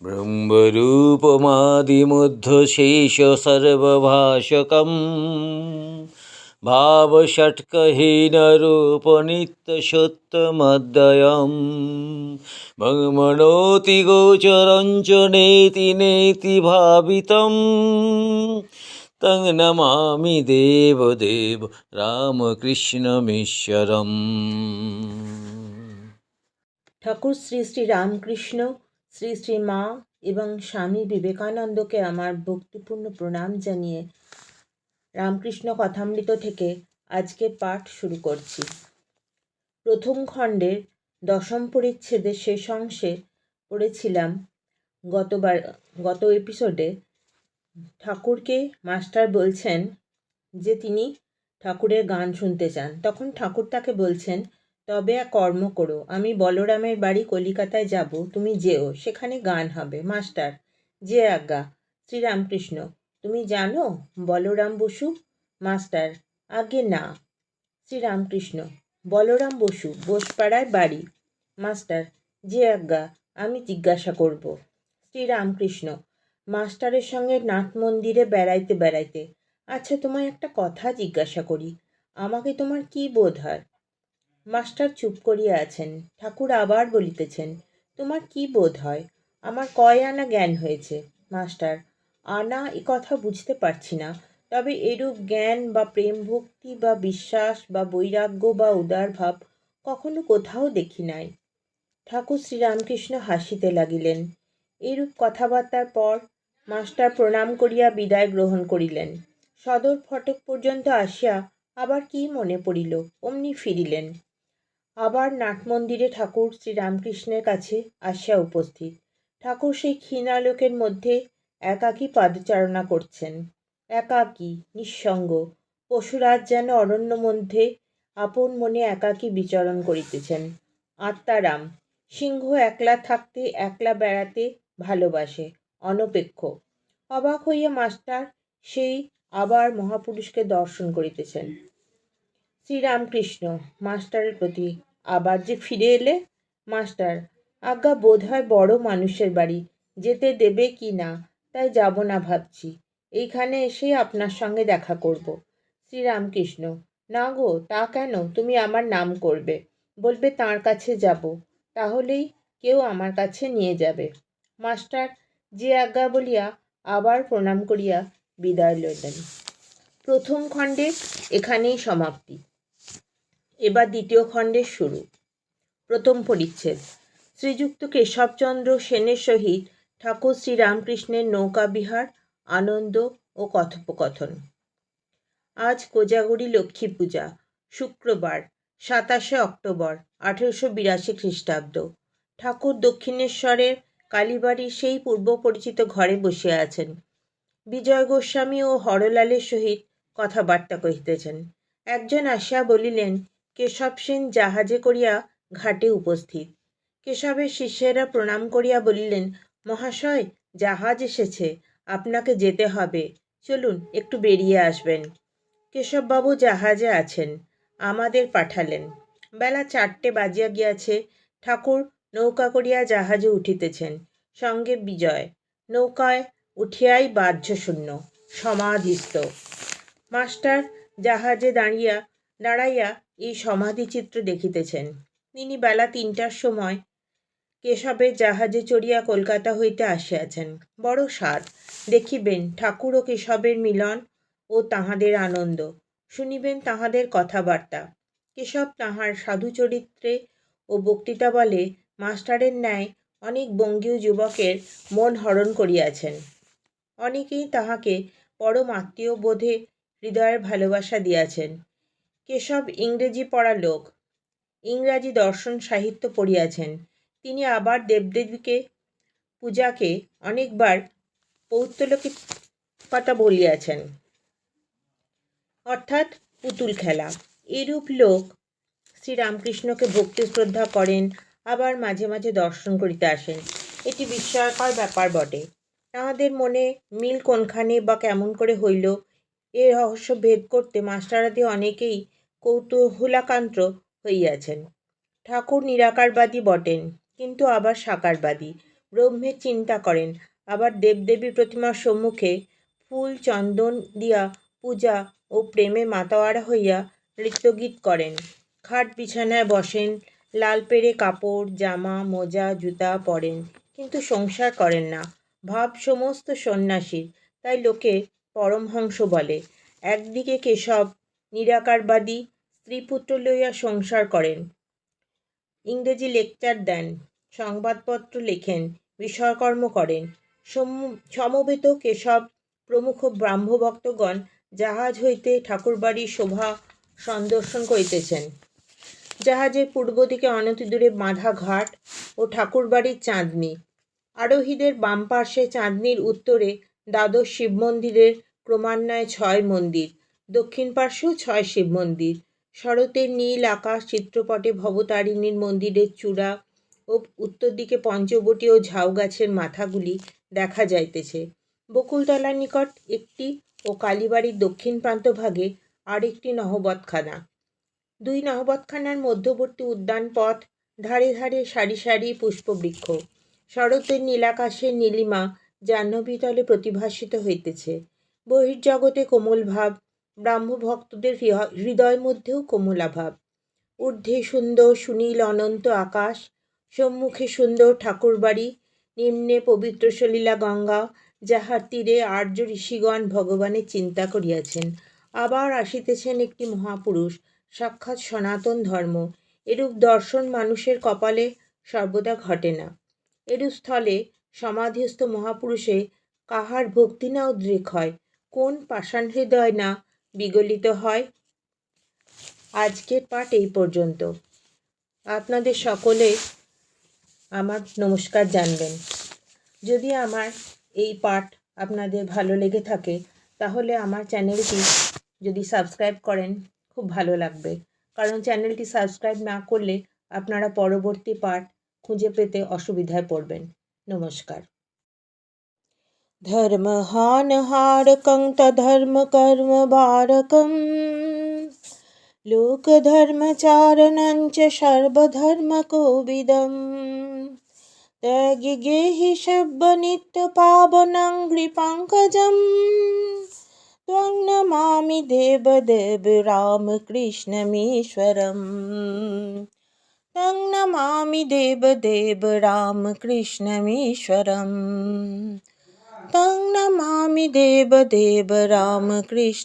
ब्रह्मरूपमादिमुद्धशेषसर्वभाषकं भावषट्कहीनरूपनित्यसत्यमद्वयं ममनोति गोचरं च नेति नेति भावितं तं नमामि देवदेव रामकृष्णमीश्वरम्। ঠাকুর শ্রী শ্রী রামকৃষ্ণ, শ্রী শ্রী মা এবং স্বামী বিবেকানন্দকে আমার ভক্তিপূর্ণ প্রণাম জানিয়ে রামকৃষ্ণ কথামৃত থেকে আজকের পাঠ শুরু করছি। প্রথম খণ্ডের দশম পরিচ্ছেদের শেষ অংশে পড়েছিলাম গত এপিসোডে ঠাকুরকে মাস্টার বলছেন যে তিনি ঠাকুরের গান শুনতে চান। তখন ঠাকুর তাকে বলছেন, তবে এক কর্ম করো, আমি বলরামের বাড়ি কলিকাতায় যাব, তুমি যেও, সেখানে গান হবে। মাস্টার: যে আজ্ঞা। শ্রীরামকৃষ্ণ: তুমি জানো বলরাম বসু? মাস্টার: আজ্ঞে না। শ্রীরামকৃষ্ণ: বলরাম বসু বোসপাড়ায় বাড়ি। মাস্টার: যে আজ্ঞা, আমি জিজ্ঞাসা করব। শ্রীরামকৃষ্ণ মাস্টারের সঙ্গে নাট মন্দিরে বেড়াইতে বেড়াইতে: আচ্ছা, তোমায় একটা কথা জিজ্ঞাসা করি, আমাকে তোমার কি বোধ হয়? মাস্টার চুপ করিয়া আছেন। ঠাকুর আবার বলিতেছেন, তোমার কি বোধ হয়? আমার কয় আনা জ্ঞান হয়েছে? মাস্টার: আনা এ কথা বুঝতে পারছি না, তবে এরূপ জ্ঞান বা প্রেম ভক্তি বা বিশ্বাস বা বৈরাগ্য বা উদার ভাব কখনো কোথাও দেখি নাই। ঠাকুর শ্রীরামকৃষ্ণ হাসিতে লাগিলেন। এইরূপ কথাবার্তার পর মাস্টার প্রণাম করিয়া বিদায় গ্রহণ করিলেন। সদর ফটক পর্যন্ত আসিয়া আবার কি মনে পড়িল, অমনি ফিরিলেন। আবার নাটমন্দিরে ঠাকুর শ্রীরামকৃষ্ণের কাছে আসিয়া উপস্থিত। ঠাকুর সেই ক্ষীণালোকের মধ্যে একাকী পাদচারণা করছেন। একাকী, নিঃসঙ্গ, পশুরাজ যেন অরণ্য মধ্যে আপন মনে একাকী বিচরণ করিতেছেন। আত্মারাম, সিংহ একলা থাকতে একলা বেড়াতে ভালোবাসে, অনপেক্ষ। অবাক হইয়া মাস্টার সেই আবার মহাপুরুষকে দর্শন করিতেছেন। শ্রীরামকৃষ্ণ মাস্টারের প্রতি: আবার যে ফিরে এলে? মাস্টার: আজ্ঞা, বোধ হয় বড় মানুষের বাড়ি, যেতে দেবে কি না তাই যাব না ভাবছি, এইখানে এসেই আপনার সঙ্গে দেখা করব। শ্রীরামকৃষ্ণ: না গো, তা কেন? তুমি আমার নাম করবে, বলবে তাঁর কাছে যাব, তাহলেই কেউ আমার কাছে নিয়ে যাবে। মাস্টার যে আজ্ঞা বলিয়া আবার প্রণাম করিয়া বিদায় লইলেন। প্রথম খণ্ডে এখানেই সমাপ্তি। এবার দ্বিতীয় খণ্ডের শুরু। প্রথম পরিচ্ছেদ। শ্রীযুক্ত কেশবচন্দ্র সেনের সহিত ঠাকুর শ্রীরামকৃষ্ণের নৌকাবিহার, আনন্দ ও কথোপকথন। আজ কোজাগরী লক্ষ্মী পূজা, শুক্রবার 27শে অক্টোবর 1882 খ্রিস্টাব্দ। ঠাকুর দক্ষিণেশ্বরের কালীবাড়ির সেই পূর্ব পরিচিত ঘরে বসিয়া আছেন। বিজয় গোস্বামী ও হরলালের সহিত কথাবার্তা কহিতেছেন। একজন আসিয়া বলিলেন, কেশব সেন জাহাজে করিয়া ঘাটে উপস্থিত। কেশবের শিষ্যেরা প্রণাম করিয়া বলিলেন, মহাশয়, জাহাজ এসেছে, আপনাকে যেতে হবে, চলুন একটু বেরিয়ে আসবেন। কেশববাবু জাহাজে আছেন, আমাদের পাঠালেন। বেলা 4টে বাজিয়া গিয়াছে। ঠাকুর নৌকা করিয়া জাহাজে উঠিতেছেন, সঙ্গে বিজয়। নৌকায় উঠিয়াই বাহ্যশূন্য, সমাধিস্থ। মাস্টার জাহাজে দাঁড়াইয়া এই সমাধিচিত্র দেখিতেছেন। তিনি বেলা 3টার সময় কেশবের জাহাজে চড়িয়া কলকাতা হইতে আসিয়াছেন। বড় স্বাদ, দেখিবেন ঠাকুর ও কেশবের মিলন ও তাহাদের আনন্দ, শুনিবেন তাহাদের কথাবার্তা। কেশব তাহার সাধুচরিত্রে ও বক্তৃতা বলে মাস্টারের ন্যায় অনেক বঙ্গীয় যুবকের মন হরণ করিয়াছেন। অনেকেই তাহাকে পরম আত্মীয় বোধে হৃদয়ের ভালোবাসা দিয়াছেন। কেশব ইংরেজি পড়া লোক, ইংরাজি দর্শন সাহিত্য পড়িয়াছেন। তিনি আবার দেবদেবীকে পূজাকে অনেকবার পৌত্তলিকতা বলিয়াছেন, অর্থাৎ পুতুল খেলা। এরূপ লোক শ্রীরামকৃষ্ণকে ভক্তি শ্রদ্ধা করেন, আবার মাঝে মাঝে দর্শন করিতে আসেন। এটি বিস্ময়কর ব্যাপার বটে। তাহাদের মনে মিল কোনখানে বা কেমন করে হইল, এ রহস্য ভেদ করতে মাস্টারাদি অনেকেই কৌতূহলাকান্ত হইয়াছেন। ঠাকুর নিরাকারবাদী বটেন, কিন্তু আবার সাকারবাদী। ব্রহ্মের চিন্তা করেন। আবার দেবদেবী প্রতিমার সম্মুখে ফুল চন্দন দিয়া পূজা ও প্রেমে মাতোয়ারা হইয়া নৃত্যগীত করেন। খাট বিছানায় বসেন, লাল পেড়ে কাপড়, জামা, মোজা, জুতা পরেন, কিন্তু সংসার করেন না। ভাব সমস্ত সন্ন্যাসীর, তাই লোকে পরমহংস বলে। একদিকে কেশব নিরাকারবাদী, স্ত্রীপুত্র লইয়া সংসার করেন, ইংরেজি লেকচার দেন, সংবাদপত্র লেখেন, বিষয়কর্ম করেন। সমবেত কেশব প্রমুখ ব্রাহ্মভক্তগণ জাহাজ হইতে ঠাকুরবাড়ির শোভা সন্দর্শন করিতেছেন। জাহাজের পূর্ব দিকে অনতিদূরে বাঁধা ঘাট ও ঠাকুরবাড়ির চাঁদনি। আরোহীদের বাম পার্শ্বে চাঁদনির উত্তরে দ্বাদশ শিব মন্দিরের ক্রমান্বয়ে 6 মন্দির, দক্ষিণ পার্শ্বেও 6 শিব মন্দির। শরতের নীল আকাশ চিত্রপটে ভবতারিণীর মন্দিরের চূড়া ও উত্তর দিকে পঞ্চবটী ও ঝাউ গাছের মাথাগুলি দেখা যাইতেছে। বকুলতলার নিকট একটি ও কালীবাড়ির দক্ষিণ প্রান্তভাগে আরেকটি নহবতখানা। 2 নহবতখানার মধ্যবর্তী উদ্যান পথ, ধারে ধারে সারি সারি পুষ্পবৃক্ষ। শরতের নীলাকাশের নীলিমা জাহ্নবীতলে প্রতিভাসিত হইতেছে। বহির্জগতে কোমল ভাব, ব্রাহ্মভক্তদের হৃদয় মধ্যেও কোমলাভাব। ঊর্ধ্বে সুন্দর সুনীল অনন্ত আকাশ, সম্মুখে সুন্দর ঠাকুরবাড়ি, নিম্নে পবিত্র সলিলা গঙ্গা, যাহার তীরে আর্য ঋষিগণ ভগবানের চিন্তা করিয়াছেন। আবার আসিতেছেন একটি মহাপুরুষ, সাক্ষাৎ সনাতন ধর্ম। এরূপ দর্শন মানুষের কপালে সর্বদা ঘটে না। এরূপ স্থলে সমাধিস্থ মহাপুরুষে কাহার ভক্তি না উদ্রেক হয়, কোন পাষাণ হৃদয় না বিগলিত হয়। আজকের পাঠ এই পর্যন্ত। আপনাদের সকলে আমার নমস্কার জানবেন। যদি আমার এই পাঠ আপনাদের ভালো লেগে থাকে, তাহলে আমার চ্যানেলটি যদি সাবস্ক্রাইব করেন খুব ভালো লাগবে, কারণ চ্যানেলটি সাবস্ক্রাইব না করলে আপনারা পরবর্তী পাঠ খুঁজে পেতে অসুবিধায় পড়বেন। নমস্কার। ধর্মহানহারকং তধর্ম কর্ম বারকং লোকধর্মচারণঞ্চ সর্বধর্মকোবিদম ত্যাগি গেহি সব্য নিত্য পাবনং হৃপঙ্কজম ত্বং নমামি দেবদেব রামকৃষ্ণমীশ্বরম ত্বং নমামি দেবদেব রামকৃষ্ণমীশ্বরম तं नमामि देवदेव रामकृष्णमीश्वरम्।